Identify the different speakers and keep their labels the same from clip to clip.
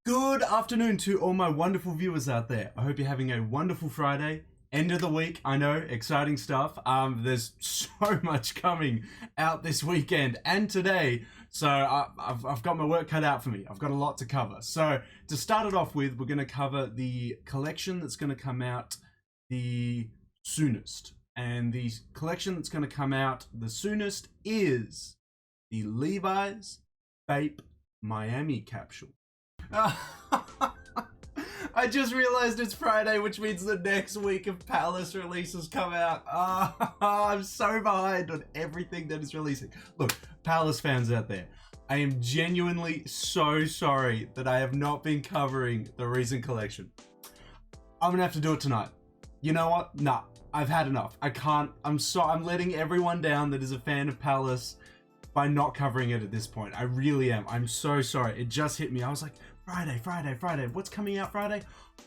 Speaker 1: Good afternoon to all my wonderful viewers out there. I hope you're having a wonderful Friday. End of the week, I know, exciting stuff. There's so much coming out this weekend and today, so I've got my work cut out for me. I've got a lot to cover. So to start it off with, we're going to cover the collection that's going to come out the soonest. And the collection that's going to come out the soonest is the Levi's Bape Miami Capsule. I just realized it's Friday, which means the next week of Palace releases come out. I'm so behind on everything that is releasing. Look, Palace fans out there, I am genuinely so sorry that I have not been covering the recent collection. I'm gonna have to do it tonight. You know what? Nah, I've had enough. I can't. I'm letting everyone down that is a fan of Palace by not covering it at this point. I really am. I'm so sorry. It just hit me. I was like, Friday. What's coming out Friday?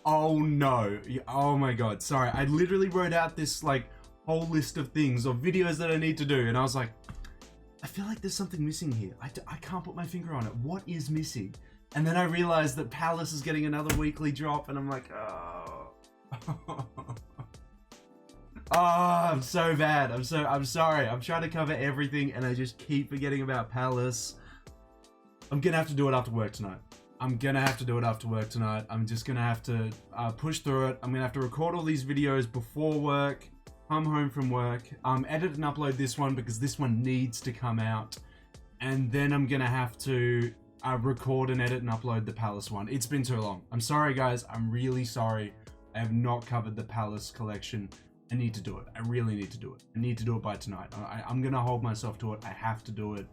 Speaker 1: Oh no. Oh my God. Sorry. I literally wrote out this like whole list of things or videos that I need to do. And I was like, I feel like there's something missing here. I can't put my finger on it. What is missing? And then I realized that Palace is getting another weekly drop. And I'm like, oh. Oh, I'm so bad. I'm sorry. I'm trying to cover everything and I just keep forgetting about Palace. I'm gonna have to do it after work tonight. I'm just gonna have to push through it. I'm gonna have to record all these videos before work, come home from work, edit and upload this one because this one needs to come out. And then I'm gonna have to record and edit and upload the Palace one. It's been too long. I'm sorry guys, I'm really sorry. I have not covered the Palace collection. I need to do it. I really need to do it. I need to do it by tonight. I'm gonna hold myself to it. I have to do it.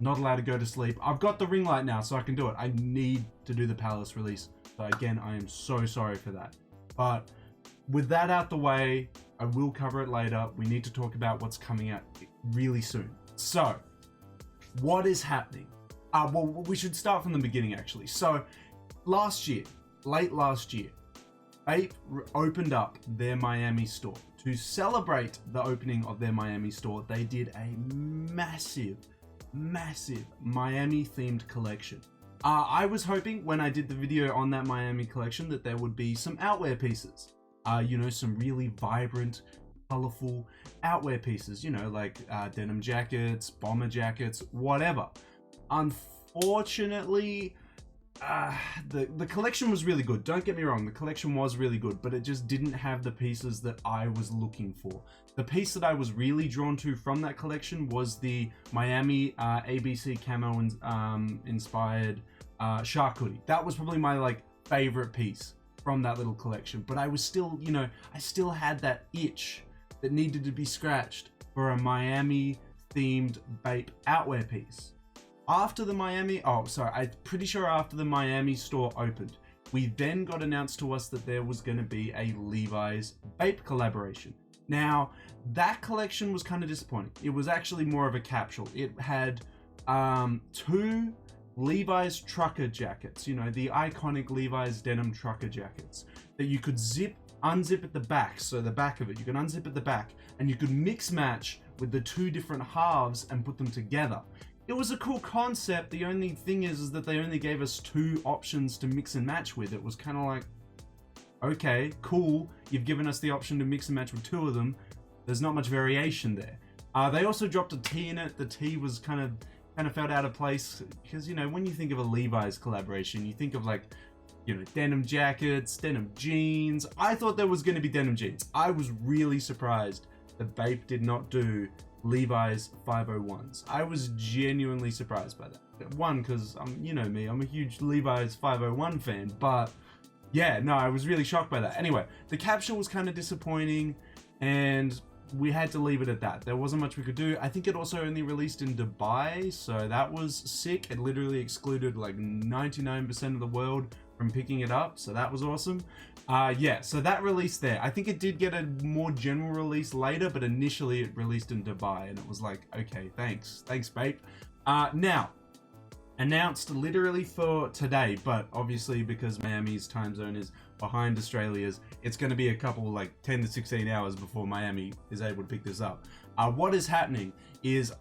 Speaker 1: Not allowed to go to sleep. I've got the ring light now, so I can do it. I need to do the Palace release. So again, I am so sorry for that. But with that out the way, I will cover it later. We need to talk about what's coming out really soon. So, what is happening? Well, we should start from the beginning actually. So, late last year, Bape opened up their Miami store. To celebrate the opening of their Miami store, they did a massive Miami themed collection. I was hoping when I did the video on that Miami collection that there would be some outwear pieces. You know, some really vibrant, colorful outwear pieces, you know, like denim jackets, bomber jackets, whatever. Unfortunately, the collection was really good. Don't get me wrong, the collection was really good, but it just didn't have the pieces that I was looking for. The piece that I was really drawn to from that collection was the Miami ABC camo inspired shark hoodie. That was probably my like favorite piece from that little collection, but I was still, you know, I still had that itch that needed to be scratched for a Miami themed Bape outwear piece. After the Miami, I'm pretty sure after the Miami store opened, we then got announced to us that there was going to be a Levi's Bape collaboration. Now, that collection was kind of disappointing. It was actually more of a capsule. It had two Levi's trucker jackets, you know, the iconic Levi's denim trucker jackets that you could unzip at the back. So the back of it, you can unzip at the back and you could mix match with the two different halves and put them together. It was a cool concept. The only thing is that they only gave us two options to mix and match with. It was kind of like, okay, cool. You've given us the option to mix and match with two of them. There's not much variation there. They also dropped a tee in it. The tee was kind of felt out of place because, you know, when you think of a Levi's collaboration, you think of like, you know, denim jackets, denim jeans. I thought there was going to be denim jeans. I was really surprised that Bape did not do Levi's 501s. I was genuinely surprised by that. One, because you know me, I'm a huge Levi's 501 fan, but yeah, no, I was really shocked by that. Anyway, the capsule was kind of disappointing and we had to leave it at that. There wasn't much we could do. I think it also only released in Dubai, so that was sick. It literally excluded like 99% of the world from picking it up, so that was awesome. Yeah, so that released there. I think it did get a more general release later, but initially it released in Dubai, and it was like, okay, thanks Bape. Now, announced literally for today, but obviously because Miami's time zone is behind Australia's, it's going to be a couple like 10 to 16 hours before Miami is able to pick this up. What is happening is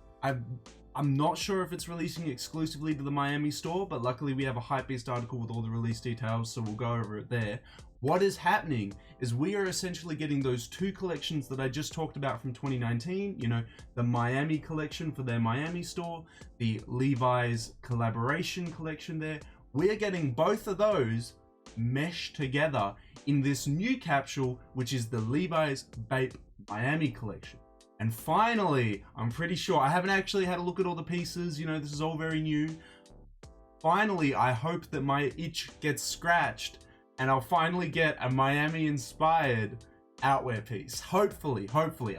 Speaker 1: I'm not sure if it's releasing exclusively to the Miami store, but luckily we have a HYPEBEAST article with all the release details, so we'll go over it there. What is happening is we are essentially getting those two collections that I just talked about from 2019, you know, the Miami collection for their Miami store, the Levi's collaboration collection there. We are getting both of those meshed together in this new capsule, which is the Levi's Bape Miami collection. And finally, I'm pretty sure, I haven't actually had a look at all the pieces, you know, this is all very new. Finally, I hope that my itch gets scratched and I'll finally get a Miami inspired outwear piece. Hopefully,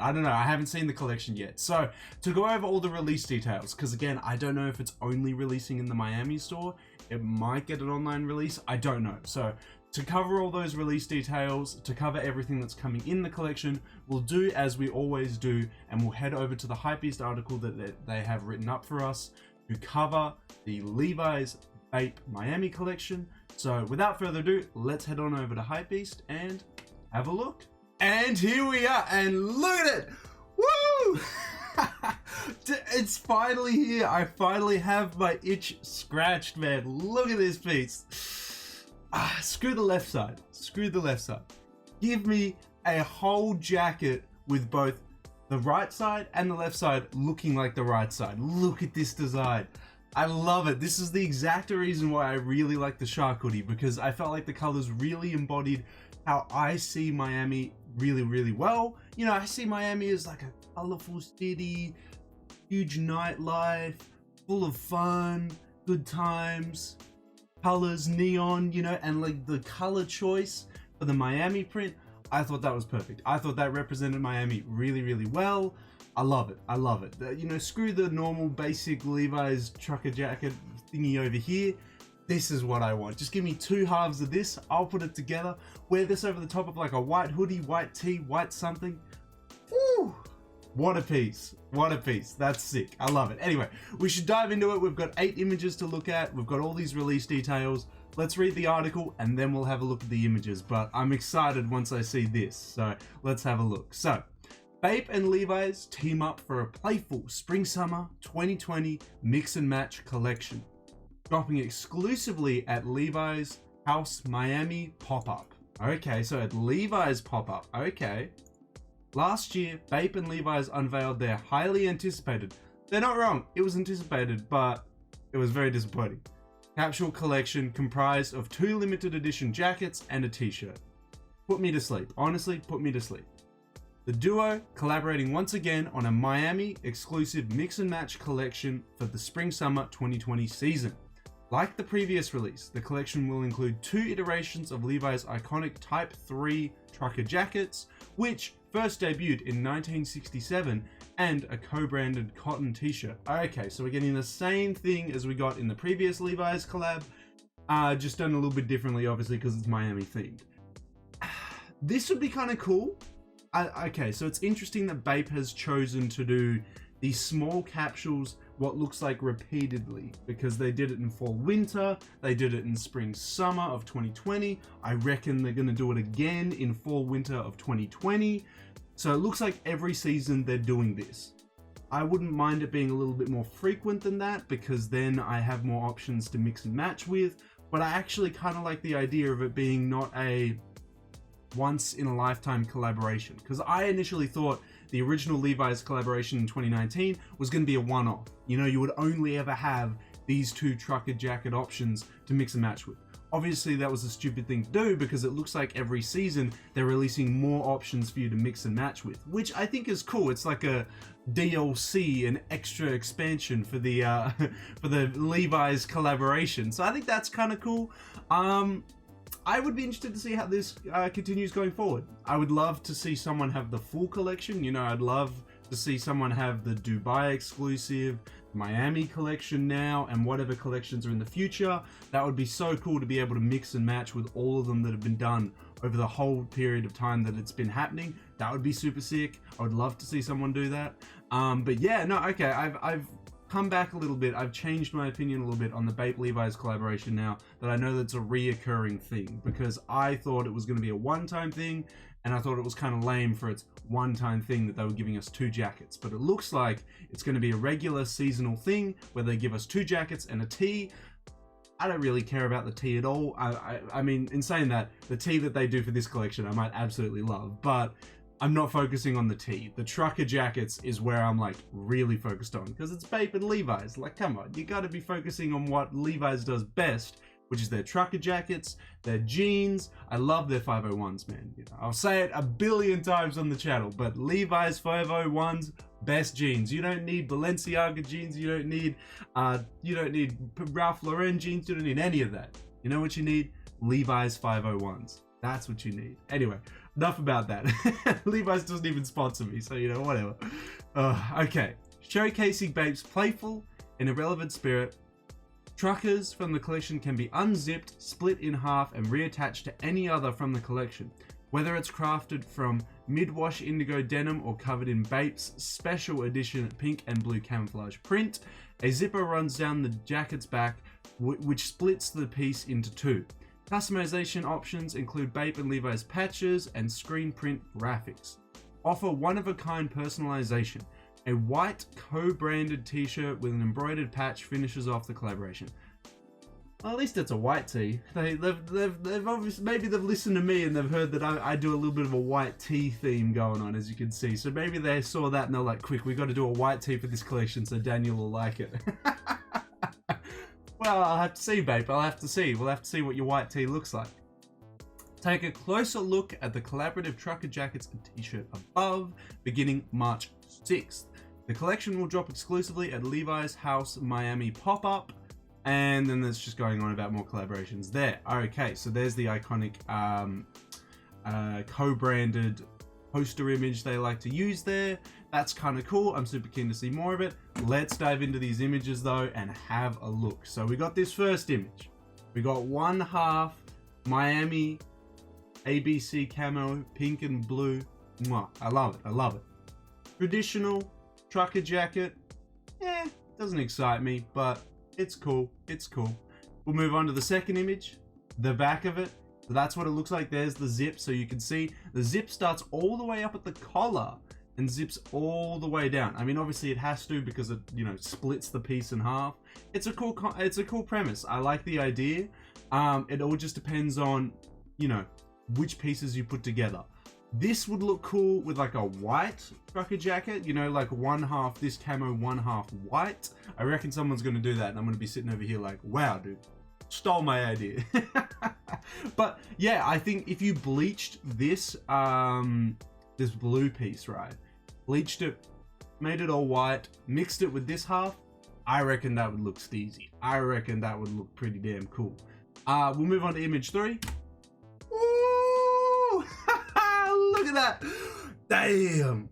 Speaker 1: I don't know, I haven't seen the collection yet. So to go over all the release details, because again, I don't know if it's only releasing in the Miami store, it might get an online release, I don't know. So to cover all those release details, to cover everything that's coming in the collection, we'll do as we always do, and we'll head over to the HYPEBEAST article that they have written up for us to cover the Levi's Bape Miami collection. So without further ado, let's head on over to HYPEBEAST and have a look. And here we are, and look at it! Woo! It's finally here. I finally have my itch scratched, man. Look at this piece. Screw the left side. Screw the left side. Give me a whole jacket with both the right side and the left side looking like the right side. Look at this design. I love it. This is the exact reason why I really like the shark hoodie, because I felt like the colors really embodied how I see Miami really, really well. You know, I see Miami as like a colorful city, huge nightlife, full of fun, good times, colors, neon, you know, and like the color choice for the Miami print, I thought that was perfect. I thought that represented Miami really, really well. I love it. I love it. You know, screw the normal basic Levi's trucker jacket thingy over here. This is what I want. Just give me two halves of this. I'll put it together. Wear this over the top of like a white hoodie, white tee, white something. Woo! What a piece. What a piece. That's sick. I love it. Anyway, we should dive into it. We've got 8 images to look at. We've got all these release details. Let's read the article and then we'll have a look at the images. But I'm excited once I see this. So let's have a look. So Bape and Levi's team up for a playful Spring-Summer 2020 mix and match collection, dropping exclusively at Levi's House Miami pop-up. Okay, so at Levi's pop-up. Okay. Last year, Bape and Levi's unveiled their highly anticipated, they're not wrong, it was anticipated, but it was very disappointing, capsule collection comprised of 2 limited edition jackets and a t-shirt. Put me to sleep. Honestly, put me to sleep. The duo collaborating once again on a Miami exclusive mix and match collection for the Spring-Summer 2020 season. Like the previous release, the collection will include 2 iterations of Levi's iconic Type 3 trucker jackets, which first debuted in 1967, and a co-branded cotton t-shirt. Okay, so we're getting the same thing as we got in the previous Levi's collab, just done a little bit differently, obviously, because it's Miami themed. This would be kind of cool. Okay, so it's interesting that Bape has chosen to do these small capsules, what looks like repeatedly, because they did it in fall winter, they did it in spring summer of 2020. I reckon they're going to do it again in fall winter of 2020. So it looks like every season they're doing this. I wouldn't mind it being a little bit more frequent than that, because then I have more options to mix and match with. But I actually kind of like the idea of it being not a once in a lifetime collaboration, because I initially thought the original Levi's collaboration in 2019 was going to be a one-off. You know, you would only ever have these 2 trucker jacket options to mix and match with. Obviously that was a stupid thing to do, because it looks like every season they're releasing more options for you to mix and match with, which I think is cool. It's like a DLC, an extra expansion for the for the Levi's collaboration. So I think that's kind of cool. I would be interested to see how this continues going forward. I would love to see someone have the full collection. You know, I'd love to see someone have the Dubai exclusive, Miami collection now, and whatever collections are in the future. That would be so cool to be able to mix and match with all of them that have been done over the whole period of time that it's been happening. That would be super sick. I would love to see someone do that. But yeah, no, okay, I've come back a little bit. I've changed my opinion a little bit on the Bape Levi's collaboration now that I know that's a reoccurring thing, because I thought it was going to be a one-time thing, and I thought it was kind of lame for its one-time thing that they were giving us 2 jackets. But it looks like it's going to be a regular seasonal thing where they give us 2 jackets and a tee. I don't really care about the tee at all. I mean, in saying that, the tee that they do for this collection I might absolutely love, but I'm not focusing on the tee. The trucker jackets is where I'm like really focused on, because it's Bape and Levi's. Like, come on, you got to be focusing on what Levi's does best, which is their trucker jackets, their jeans. I love their 501s, man. You know, I'll say it a billion times on the channel, but Levi's 501s, best jeans. You don't need Balenciaga jeans. You don't need Ralph Lauren jeans. You don't need any of that. You know what you need? Levi's 501s. That's what you need. Anyway, enough about that. Levi's doesn't even sponsor me, so you know, whatever. Okay, showcasing Bape's playful and irrelevant spirit. Truckers from the collection can be unzipped, split in half, and reattached to any other from the collection. Whether it's crafted from mid-wash indigo denim or covered in Bape's special edition pink and blue camouflage print, a zipper runs down the jacket's back, which splits the piece into 2. Customization options include Bape and Levi's patches and screen print graphics. Offer one-of-a-kind personalization. A white co-branded t-shirt with an embroidered patch finishes off the collaboration. Well, at least it's a white tee. They've obviously, maybe they've listened to me and they've heard that I do a little bit of a white tee theme going on, as you can see. So maybe they saw that and they're like, quick, we got to do a white tee for this collection so Danyal will like it. Well, I'll have to see, Bape. I'll have to see. We'll have to see what your white tee looks like. Take a closer look at the collaborative trucker jackets and t-shirt above, beginning March 6th. The collection will drop exclusively at Levi's House Miami pop-up, and then there's just going on about more collaborations there. Okay, so there's the iconic co-branded poster image they like to use there. That's kind of cool. I'm super keen to see more of it. Let's dive into these images though and have a look. So we got this first image. We got 1/2 Miami ABC camo, pink and blue. Mwah, I love it. I love it. Traditional trucker jacket. Doesn't excite me, but it's cool. It's cool. We'll move on to the second image. The back of it. So that's what it looks like. There's the zip. So you can see the zip starts all the way up at the collar and zips all the way down. I mean, obviously it has to, because it, you know, splits the piece in half. It's a cool premise. I like the idea. It all just depends on, you know, which pieces you put together. This would look cool with like a white trucker jacket, you know, like 1/2 this camo, 1/2 white. I reckon someone's going to do that, and I'm going to be sitting over here like, wow, dude, stole my idea. But yeah, I think if you bleached this this blue piece, right, bleached it, made it all white, mixed it with this half, I reckon that would look steezy. I reckon that would look pretty damn cool. We'll move on to image 3. Ooh! Look at that. Damn.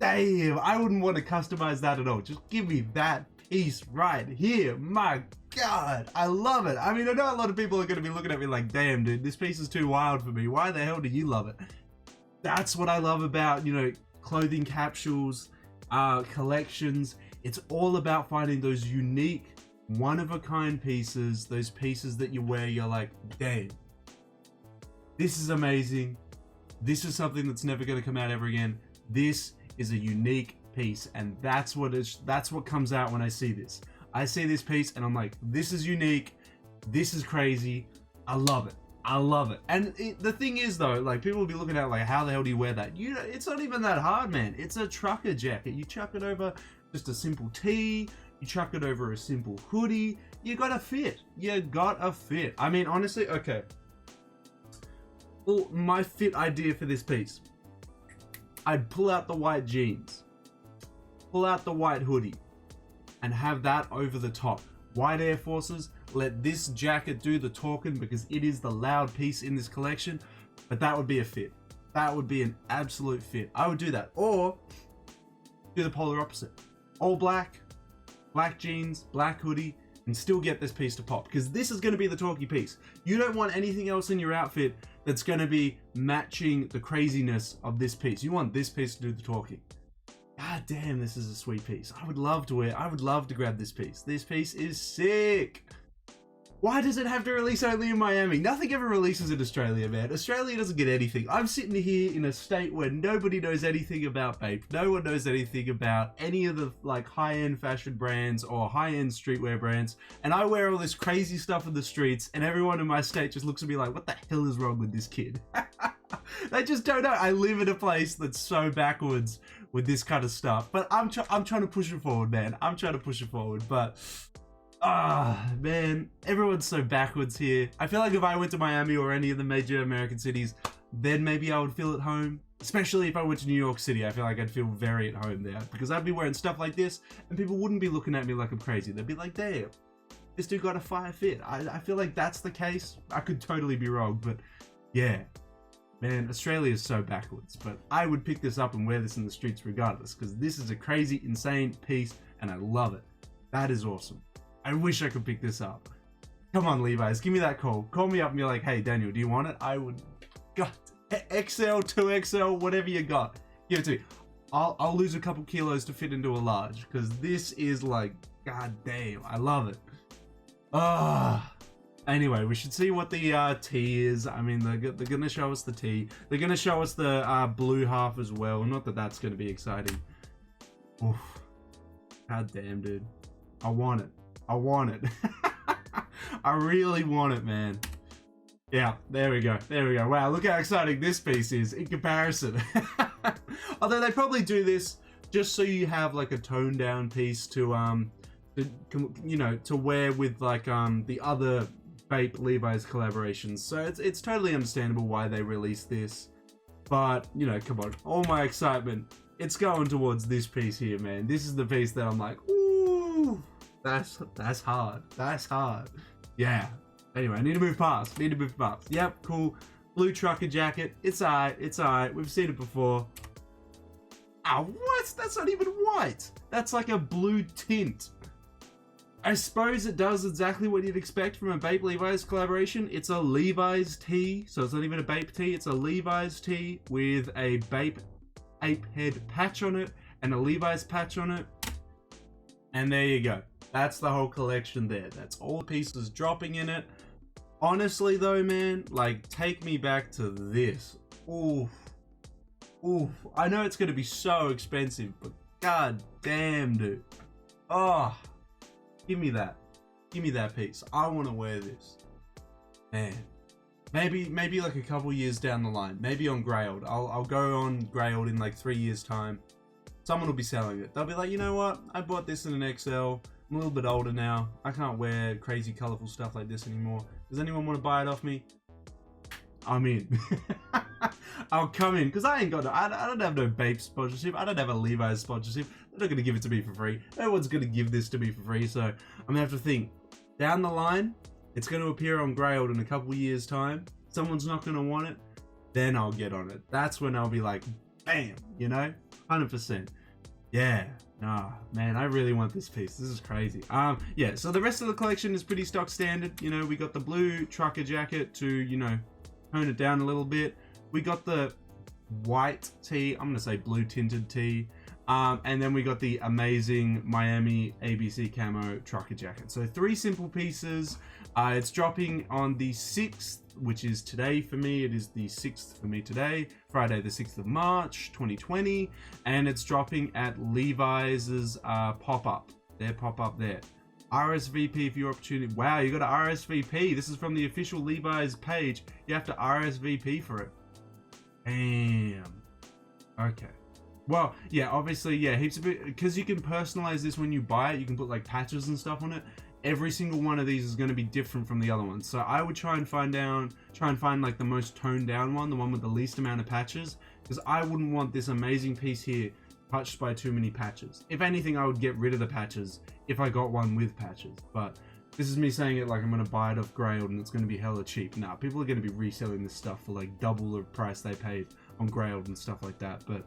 Speaker 1: I wouldn't want to customize that at all. Just give me that piece right here. My God, I love it. I mean, I know a lot of people are going to be looking at me like, damn, dude, this piece is too wild for me. Why the hell do you love it? That's what I love about, you know, clothing capsules, collections. It's all about finding those unique, one-of-a-kind pieces, those pieces that you wear, you're like, damn, this is amazing. This is something that's never going to come out ever again. This is a unique piece, and that's what comes out when I see this. I see this piece and I'm like, this is unique. This is crazy. I love it. I love it. And the thing is though, like, people will be looking at it like, how the hell do you wear that? You know, it's not even that hard, man. It's a trucker jacket. You chuck it over just a simple tee. You chuck it over a simple hoodie. You got a fit. You got a fit. I mean, honestly, okay. Well, my fit idea for this piece, I'd pull out the white jeans, pull out the white hoodie, and have that over the top. White Air Forces, let this jacket do the talking because it is the loud piece in this collection, but that would be a fit. That would be an absolute fit. I would do that. Or do the polar opposite. All black, black jeans, black hoodie, and still get this piece to pop, because this is going to be the talky piece. You don't want anything else in your outfit that's going to be matching the craziness of this piece. You want this piece to do the talking. God damn, this is a sweet piece. I would love to grab this piece. This piece is sick. Why does it have to release only in Miami? Nothing ever releases in Australia, man. Australia doesn't get anything. I'm sitting here in a state where nobody knows anything about Bape. No one knows anything about any of the like high-end fashion brands or high-end streetwear brands. And I wear all this crazy stuff in the streets and everyone in my state just looks at me like, what the hell is wrong with this kid? They just don't know. I live in a place that's so backwards with this kind of stuff. But I'm trying to push it forward, man. I'm trying to push it forward, but... man, everyone's so backwards here. I feel like if I went to Miami or any of the major American cities, then maybe I would feel at home. Especially if I went to New York City, I feel like I'd feel very at home there. Because I'd be wearing stuff like this, and people wouldn't be looking at me like I'm crazy. They'd be like, damn, this dude got a fire fit. I feel like that's the case. I could totally be wrong, but yeah. Man, Australia is so backwards. But I would pick this up and wear this in the streets regardless. Because this is a crazy, insane piece, and I love it. That is awesome. I wish I could pick this up. Come on, Levi's, give me that call. Call me up and be like, hey, Daniel, do you want it? I would, God, XL, 2XL, whatever you got. Give it to me. I'll lose a couple kilos to fit into a large, because this is like, god damn, I love it. Anyway, we should see what the tee is. I mean, they're going to show us the tee. They're going to show us the blue half as well. Not that that's going to be exciting. Oof. God damn, dude. I want it. I want it. I really want it, man. Yeah, there we go. There we go. Wow, look how exciting this piece is in comparison. Although they probably do this just so you have like a toned down piece to you know, to wear with like the other Bape Levi's collaborations. So it's totally understandable why they released this. But, you know, come on. All my excitement, it's going towards this piece here, man. This is the piece that I'm like, ooh. That's hard. That's hard. Yeah. Anyway, I need to move past. Yep, cool. Blue trucker jacket. It's alright. It's alright. We've seen it before. Ah, what? That's not even white. That's like a blue tint. I suppose it does exactly what you'd expect from a Bape Levi's collaboration. It's a Levi's tee, so it's not even a Bape tee. It's a Levi's tee with a Bape ape head patch on it and a Levi's patch on it. And there you go. That's the whole collection there. That's all the pieces dropping in it. Honestly though, man, like, take me back to this. Oof. Oof. I know it's going to be so expensive, but god damn, dude. Oh, give me that. Give me that piece. I want to wear this. Man. Maybe like a couple years down the line. Maybe on Grailed. I'll go on Grailed in like 3 years time. Someone will be selling it. They'll be like, you know what? I bought this in an XL. I'm a little bit older now. I can't wear crazy colorful stuff like this anymore. Does anyone want to buy it off me? I'm in. I'll come in, because I don't have no Bape sponsorship. I don't have a Levi's sponsorship. They're not going to give it to me for free. No one's going to give this to me for free. So I'm going to have to think. Down the line, it's going to appear on Grailed in a couple years time. Someone's not going to want it. Then I'll get on it. That's when I'll be like, bam, you know, 100%. Yeah. Nah, man, I really want this piece. This is crazy. Yeah, so the rest of the collection is pretty stock standard. You know, we got the blue trucker jacket to, you know, tone it down a little bit. We got the white tee. I'm going to say blue tinted tee. And then we got the amazing Miami ABC camo trucker jacket. So 3 simple pieces. It's dropping on the 6th, which is today for me. It is the 6th for me today, Friday the 6th of March 2020, and it's dropping at Levi's pop-up. Their pop-up there. RSVP if your opportunity. Wow, you got to RSVP. This is from the official Levi's page. You have to RSVP for it. Damn. Okay. Well, yeah, obviously, yeah, heaps of it, because you can personalize this when you buy it. You can put like patches and stuff on it. Every single one of these is going to be different from the other ones. So I would try and find like the most toned down one, the one with the least amount of patches, because I wouldn't want this amazing piece here touched by too many patches. If anything, I would get rid of the patches if I got one with patches. But this is me saying it like I'm going to buy it off Grailed and it's going to be hella cheap. Nah, people are going to be reselling this stuff for like double the price they paid on Grailed and stuff like that. But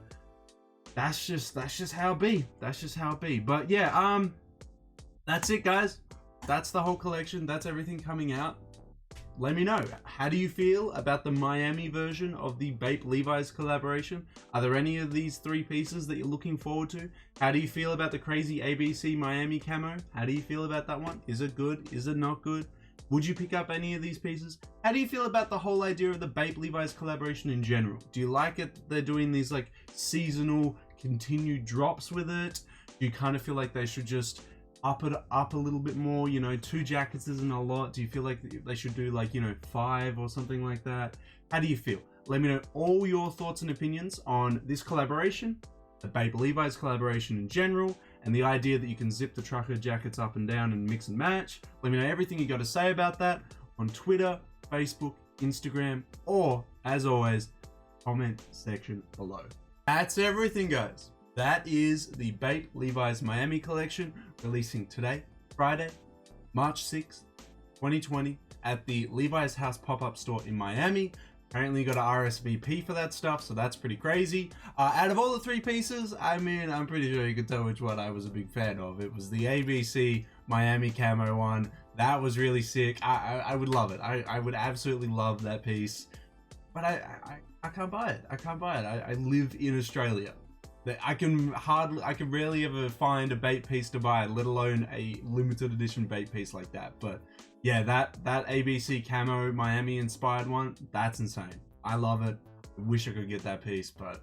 Speaker 1: that's just how it be. That's just how it be. But yeah, that's it, guys. That's the whole collection. That's everything coming out. Let me know. How do you feel about the Miami version of the Bape Levi's collaboration? Are there any of these 3 pieces that you're looking forward to? How do you feel about the crazy ABC Miami camo? How do you feel about that one? Is it good? Is it not good? Would you pick up any of these pieces? How do you feel about the whole idea of the Bape Levi's collaboration in general? Do you like it? They're doing these like seasonal continued drops with it. Do you kind of feel like they should just up it up a little bit more? You know, 2 jackets isn't a lot. Do you feel like they should do like, you know, 5 or something like that? How do you feel? Let me know all your thoughts and opinions on this collaboration, the Bape Levi's collaboration in general, and the idea that you can zip the trucker jackets up and down and mix and match. Let me know everything you got to say about that on Twitter, Facebook, Instagram, or as always, comment section below. That's everything, guys. That is the Bape Levi's Miami collection, releasing today, Friday, March 6th, 2020, at the Levi's House pop-up store in Miami. Apparently you got an RSVP for that stuff, so that's pretty crazy. Out of all the 3 pieces, I mean, I'm pretty sure you could tell which one I was a big fan of. It was the ABC Miami camo one. That was really sick. I would love it. I would absolutely love that piece. But I can't buy it. I can't buy it. I live in Australia. I can rarely ever find a Bape piece to buy, let alone a limited edition Bape piece like that. But yeah, that ABC camo Miami inspired one, that's insane. I love it. I wish I could get that piece, but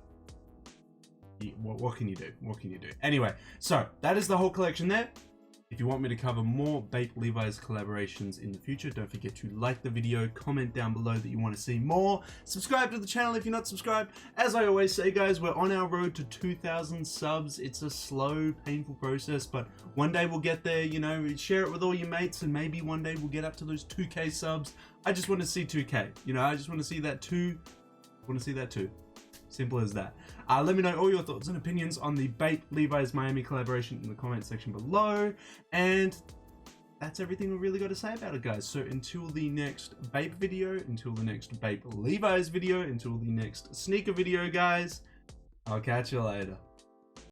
Speaker 1: what can you do? What can you do? Anyway, so that is the whole collection there. If you want me to cover more Bape Levi's collaborations in the future, don't forget to like the video, comment down below that you want to see more, subscribe to the channel if you're not subscribed. As I always say, guys, we're on our road to 2,000 subs. It's a slow, painful process, but one day we'll get there. You know, share it with all your mates, and maybe one day we'll get up to those 2K subs. I just want to see 2K. You know, I just want to see that too. I want to see that too. Simple as that. Let me know all your thoughts and opinions on the Bape Levi's Miami collaboration in the comment section below. And that's everything we really got to say about it, guys. So until the next Bape video, until the next Bape Levi's video, until the next sneaker video, guys, I'll catch you later.